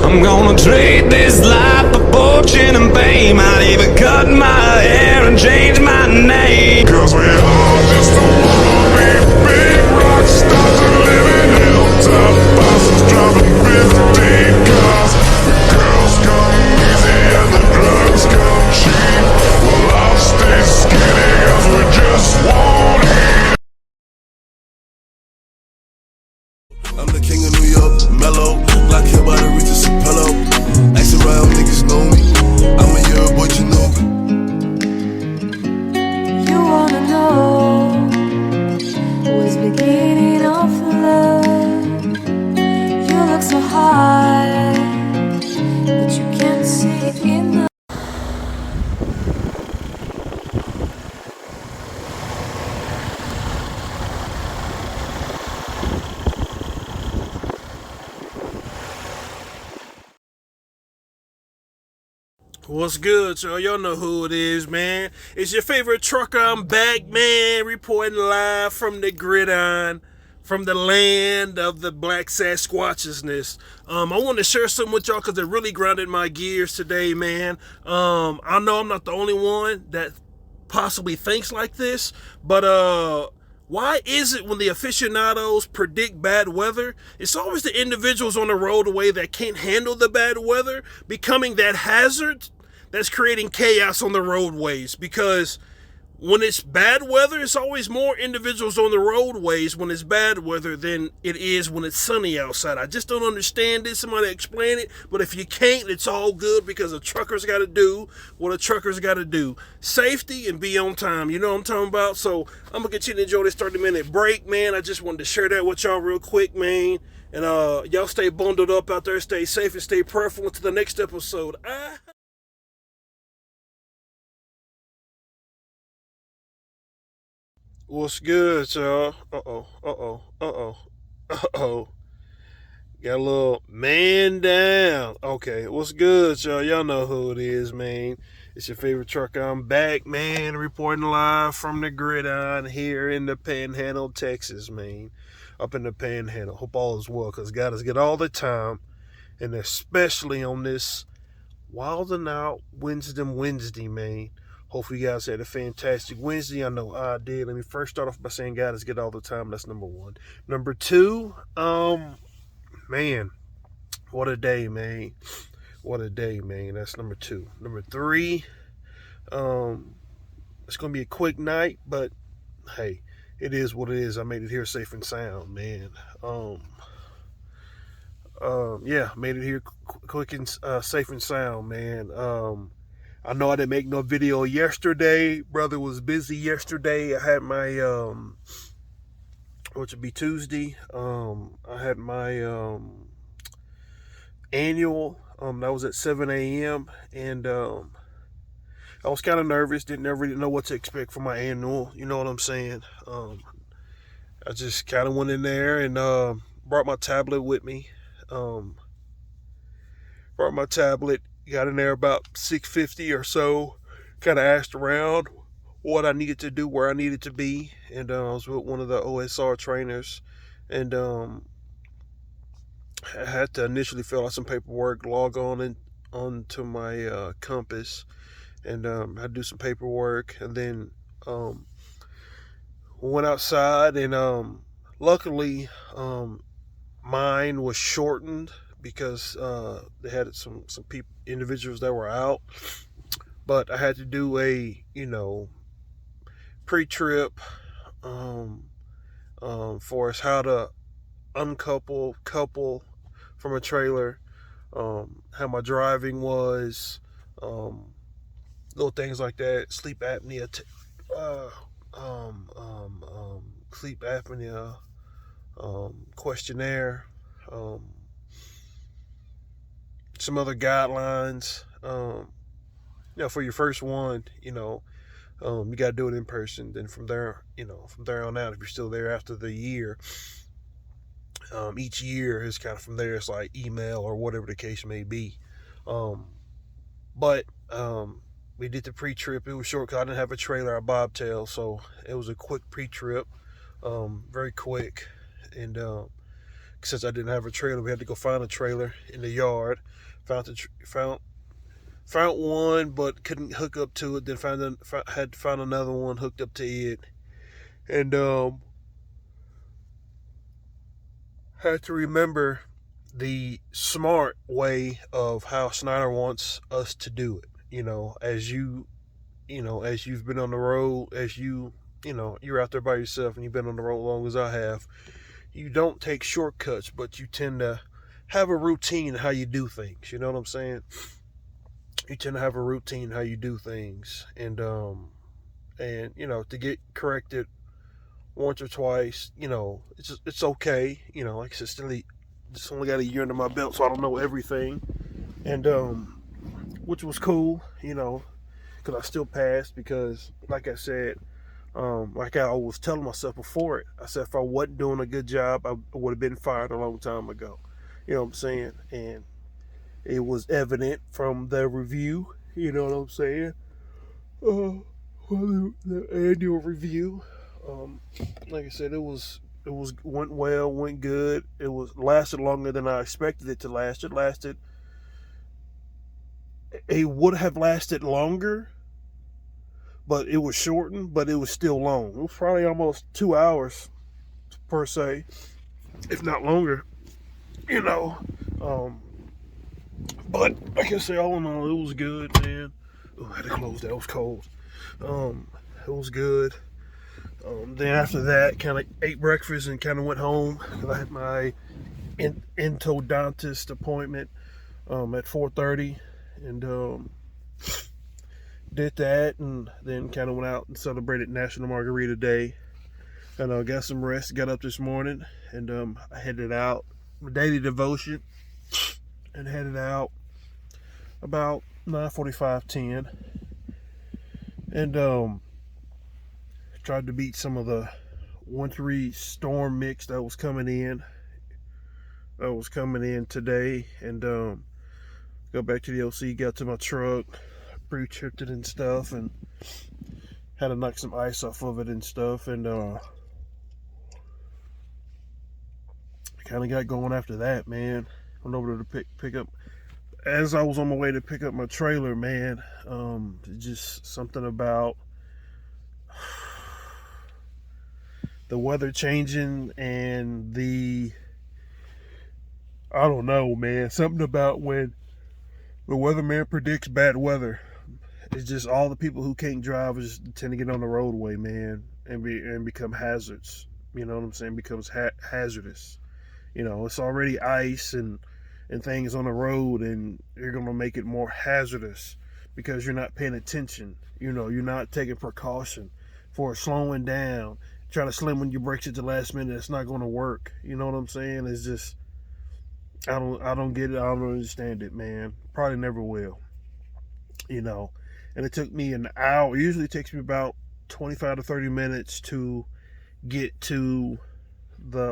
I'm gonna trade this life for fortune and fame. I'd even cut my hair and change my name. Cause we all just wanna be big rock stars and living hilltop bosses driving 50 cars. The girls come easy and the drugs come cheap. Well, I'll stay skinny cause we just won't eat. I'm the king of New York, mellow. Black hair by the Regis pillow. Ask around, niggas know me. I'm a year boy, you know me. You wanna know what's beginning of love? You look so high, but you can't see it in the What's good, y'all? Y'all know who it is, man. It's your favorite trucker. I'm back, man, reporting live from the gridiron, from the land of the black Sasquatchisness. I want to share something with y'all because it really grounded my gears today, man. I know I'm not the only one that possibly thinks like this, but why is it when the aficionados predict bad weather, it's always the individuals on the roadway that can't handle the bad weather becoming that hazard that's creating chaos on the roadways? Because when it's bad weather, it's always more individuals on the roadways when it's bad weather than it is when it's sunny outside. I just don't understand it. Somebody explain it. But if you can't, it's all good because a trucker's got to do what a trucker's got to do. Safety and be on time. You know what I'm talking about? So I'm going to get you to enjoy this 30-minute break, man. I just wanted to share that with y'all real quick, man. And y'all stay bundled up out there. Stay safe and stay prayerful until the next episode. What's good, y'all? Uh-oh. Got a little man down. Okay, what's good, y'all? Y'all know who it is, man. It's your favorite trucker. I'm back, man, reporting live from the gridiron here in the Panhandle, Texas, man. Up in the Panhandle. Hope all is well, because God is good all the time, and especially on this Wildin' Out Wednesday, man. Hopefully you guys had a fantastic Wednesday. I know I did. Let me first start off by saying God is good all the time. That's number one. Number two, man, what a day, man. What a day, man. That's number two. Number three, it's going to be a quick night, but hey, it is what it is. I made it here safe and sound, man. Yeah, made it here quick and safe and sound, man. I know I didn't make no video yesterday. Brother was busy yesterday. I had my which would be Tuesday. I had my annual. That was at 7 a.m. and I was kind of nervous. Didn't really know what to expect for my annual. You know what I'm saying? I just kind of went in there and brought my tablet with me. Brought my tablet. Got in there about 6:50 or so. Kind of asked around what I needed to do, where I needed to be, and I was with one of the OSR trainers, and I had to initially fill out some paperwork, log onto my Compass, and I had to do some paperwork, and then went outside, and luckily mine was shortened because they had some individuals that were out, but I had to do a pre-trip for us how to couple from a trailer, how my driving was, little things like that, sleep apnea, questionnaire, some other guidelines. For your first one, you got to do it in person. Then from there on out, if you're still there after the year, each year is kind of from there. It's like email or whatever the case may be. But we did the pre-trip. It was short because I didn't have a trailer, a bobtail, so it was a quick pre-trip, very quick, and since I didn't have a trailer, we had to go find a trailer in the yard. Found one, but couldn't hook up to it. Then had to find another one, hooked up to it, and had to remember the smart way of how Snyder wants us to do it. As you've been on the road, you're out there by yourself and you've been on the road as long as I have. You don't take shortcuts, but you tend to have a routine how you do things. You know what I'm saying? You tend to have a routine how you do things, and to get corrected once or twice, it's okay. Like I said, still just only got a year under my belt, so I don't know everything, and which was cool, because I still passed. Because, like I said, like I was telling myself before it, I said if I wasn't doing a good job, I would have been fired a long time ago. You know what I'm saying? And it was evident from the review. You know what I'm saying? The annual review. Like I said, went well, went good. It lasted longer than I expected it to last. It would have lasted longer, but it was shortened, but it was still long. It was probably almost 2 hours per se, if not longer. But like I say, all in all, it was good, man. Oh, I had to close that. It was cold. It was good. Then after that, kind of ate breakfast and kind of went home. I had my endodontist appointment at 4:30, and did that, and then kind of went out and celebrated National Margarita Day. And got some rest. Got up this morning, and I headed out. My daily devotion, and headed out about 9:45, 10, and tried to beat some of the wintry storm mix that was coming in. Today, and go back to the OC. Got to my truck, pre-tripped it and stuff, and had to knock some ice off of it and stuff, and kind of got going after that, man. Went over to pick up. As I was on my way to pick up my trailer, man, just something about the weather changing and I don't know, man. Something about when the weatherman predicts bad weather. It's just all the people who can't drive just tend to get on the roadway, man, and become hazards. You know what I'm saying? Becomes hazardous. It's already ice and things on the road, and you're gonna make it more hazardous because you're not paying attention. You're not taking precaution for slowing down, trying to slam on your brakes at the last minute. It's not gonna work. You know what I'm saying? It's just I don't get it. I don't understand it, man. Probably never will. And it took me an hour. It usually takes me about 25 to 30 minutes to get to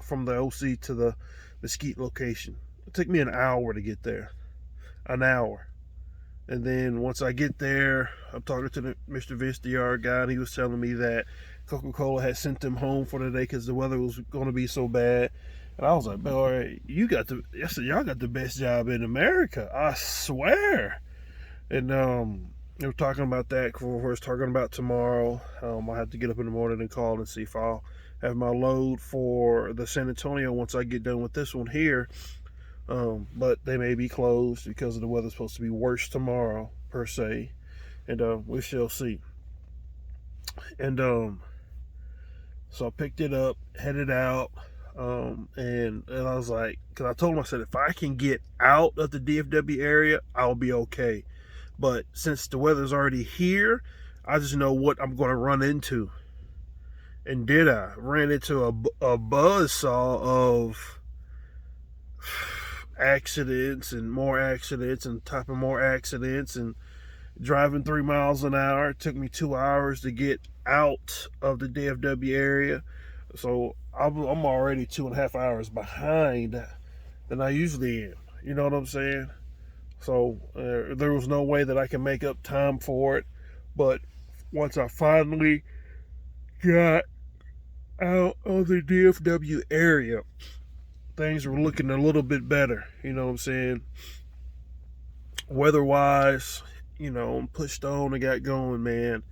from the OC to the Mesquite location. It took me an hour to get there. An hour. And then once I get there, I'm talking to Mr. Vince, the yard guy, and he was telling me that Coca-Cola had sent them home for the day because the weather was going to be so bad. And I was like, boy, y'all got the best job in America, I swear. And they were talking about that. We're talking about tomorrow. I have to get up in the morning and call and see if I'll have my load for the San Antonio once I get done with this one here. But they may be closed because the weather's supposed to be worse tomorrow, per se. And we shall see. And so I picked it up, headed out, and I was like, because I told him, I said, if I can get out of the DFW area, I'll be okay. But since the weather's already here, I just know what I'm going to run into. And I ran into a buzzsaw of accidents and more accidents and type of more accidents, and driving 3 miles an hour. It took me 2 hours to get out of the DFW area. So I'm already 2.5 hours behind than I usually am. You know what I'm saying? So there was no way that I can make up time for it. But once I finally got out of the DFW area, things were looking a little bit better. You know what I'm saying? Weather-wise, pushed on and got going, man.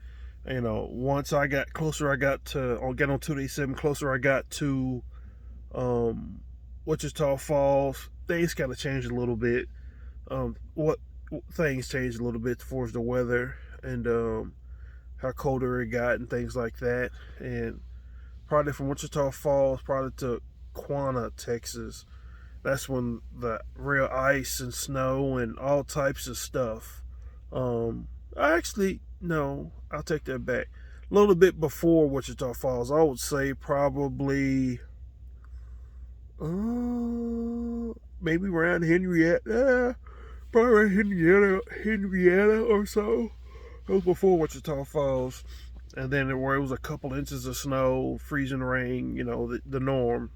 Once I got closer, I got on 287, closer I got to Wichita Falls. Things kind of changed a little bit. What things changed a little bit towards the weather and how colder it got and things like that. And probably from Wichita Falls, probably to Quanah, Texas. That's when the real ice and snow and all types of stuff. No, I'll take that back. A little bit before Wichita Falls, I would say probably maybe around Henrietta. Probably around Henrietta or so. It was before Wichita Falls. And then where it was a couple inches of snow, freezing rain, the norm.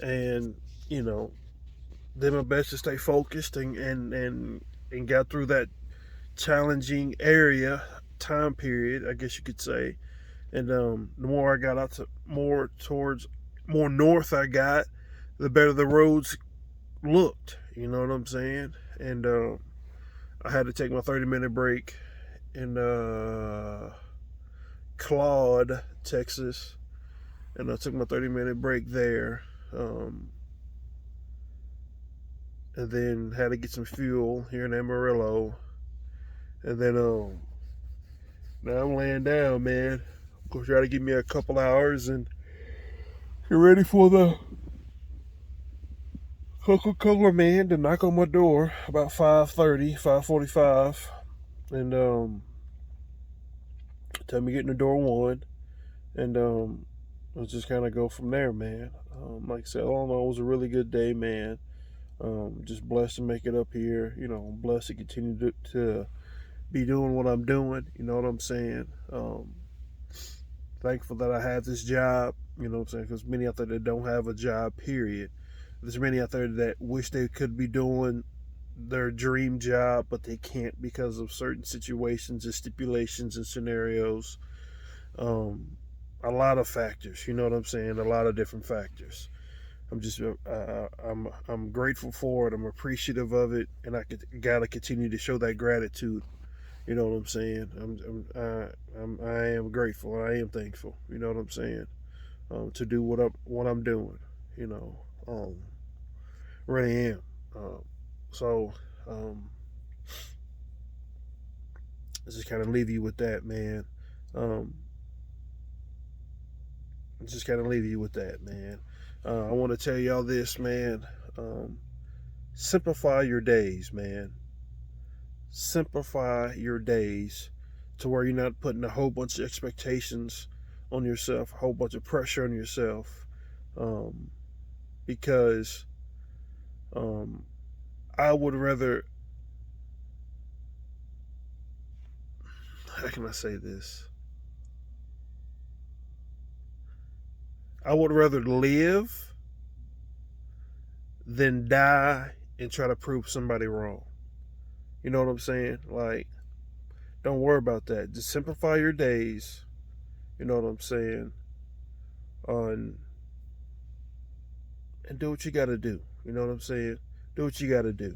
And, did my best to stay focused and got through that challenging time period, I guess you could say. And the more I got out to more north I got, the better the roads looked. You know what I'm saying? And I had to take my 30-minute break in Claude, Texas. And I took my 30-minute break there. And then had to get some fuel here in Amarillo. And then now I'm laying down, man. I'm gonna try to give me a couple hours and get ready for the Coca-Cola man to knock on my door about 5:30, 5:45, and tell me get in the door 1, and let's just kind of go from there, man. Like I said, all in all, it was a really good day, man. Just blessed to make it up here. Blessed to continue to be doing what I'm doing. You know what I'm saying? Thankful that I have this job. You know what I'm saying? Because many out there that don't have a job, period. There's many out there that wish they could be doing their dream job, but they can't because of certain situations and stipulations and scenarios. A lot of factors. You know what I'm saying? A lot of different factors. I'm grateful for it. I'm appreciative of it, and I gotta continue to show that gratitude. You know what I'm saying? I am grateful. I am thankful. You know what I'm saying? To do what I'm doing. Really am. So I just kind of leave you with that, man. I want to tell y'all this, man. Simplify your days, man. Simplify your days to where you're not putting a whole bunch of expectations on yourself, a whole bunch of pressure on yourself. Because I would rather, how can I say this? I would rather live than die and try to prove somebody wrong. You know what I'm saying? Like, don't worry about that. Just simplify your days. You know what I'm saying? And do what you got to do. You know what I'm saying? Do what you got to do.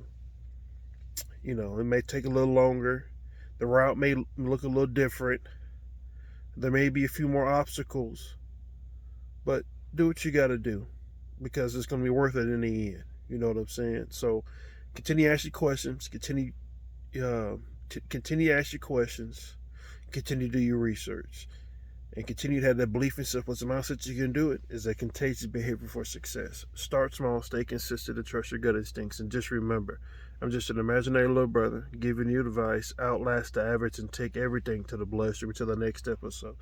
It may take a little longer. The route may look a little different. There may be a few more obstacles. But do what you got to do because it's going to be worth it in the end. You know what I'm saying? So continue to ask your questions. Continue to ask your questions. Continue to do your research. And continue to have that belief in yourself. What's the mindset you can do it is a contagious behavior for success. Start small, stay consistent, and trust your gut instincts. And just remember, I'm just an imaginary little brother giving you advice, outlast the average, and take everything to the bloodstream until the next episode.